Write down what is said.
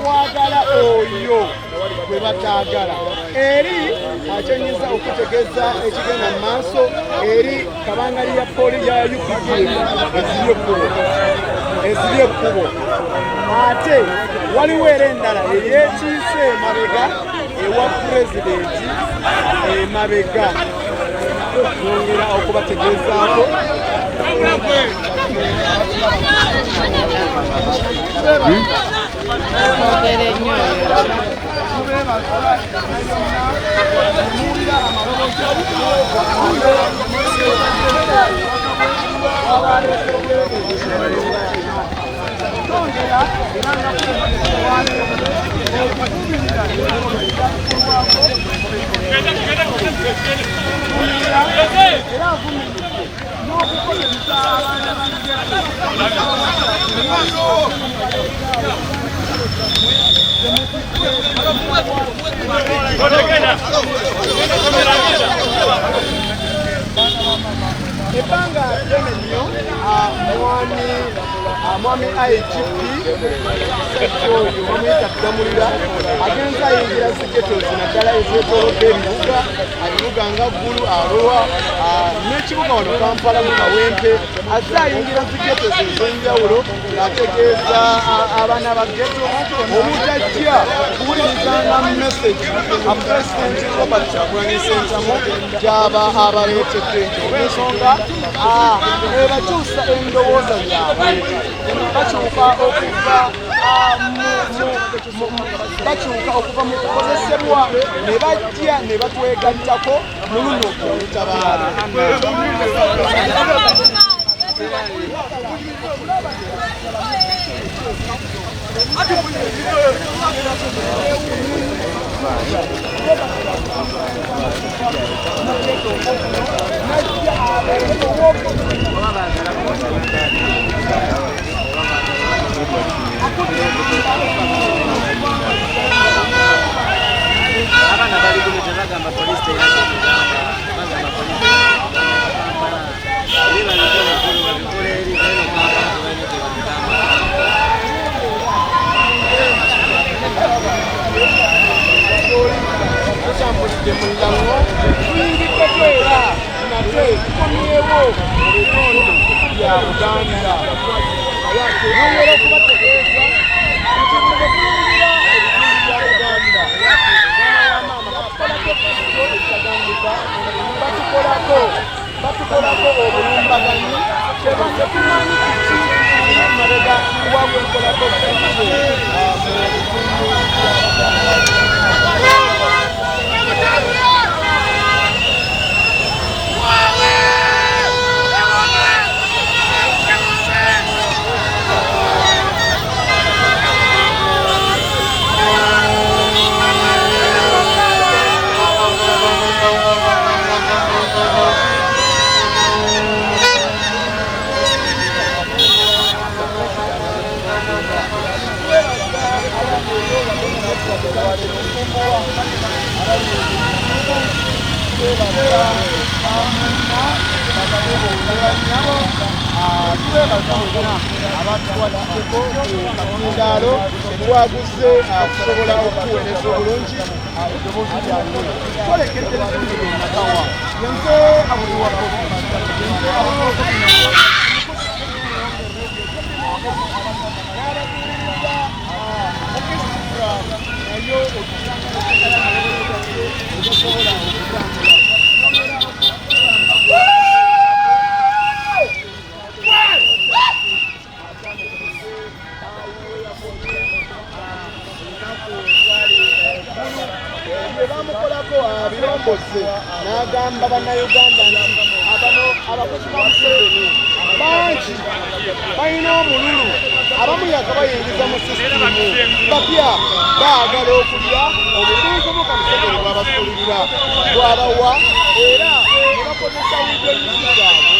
kwagala oyo gwe batagala eri akyonyiza okutegeeza ekigenda mu maaso eri kabangali ya poli ya UPD eziri ekkubo ate waliwo era endala eyekiise emabega ewa pulezidenti emabega yongera okubategeezaako ebanga ddene nnyo mwami IGP oyo bamuyita Gamulira agenza ayingira zigetozi naddala ezeetoolodde ebibuga nga Gulu, Arua n'ekibuga wano Kampala mu Kawempe azze ayingira zigetozi ez'enjawulo ng'ategeeza abaana ba ghetto obutajja kuwulirizanga message Pulezidenti Robert Kyagulanyi Ssentamu gy'aba abaleetedde olw'ensonga ebakyusa endowooza yaabwe bakyuka okuva mu kukozesebwa ne bajja ne batwegattako mu luno olutabaala abana bali kumita bagamba polisi teyagamba tutambulidde mu lango tuyingiddeko era nate tukomyewo mu bitundu bya Buganda nongera okubategeeza nti bwe tuyingira ebitundu bya Buganda ekitagambika batukolako obulumbaganyi kyebase tumanyi kiki mabega wabwenkolako Katundaalo twaguze kusobola okuweereza obulungi eddoboozi lyange twolekedde ebitundu byonnakawa yenze abuliwako biromboze n'agamba bannayuganda nti abano abakozi ba Museveni bangi balina omululu abamu yaka bayingiza mu sisitimu bapya baagala okulya obukunkubuka Museveni bwabasuulirira bwabawa era ne bakozesa widyonizi zaabwe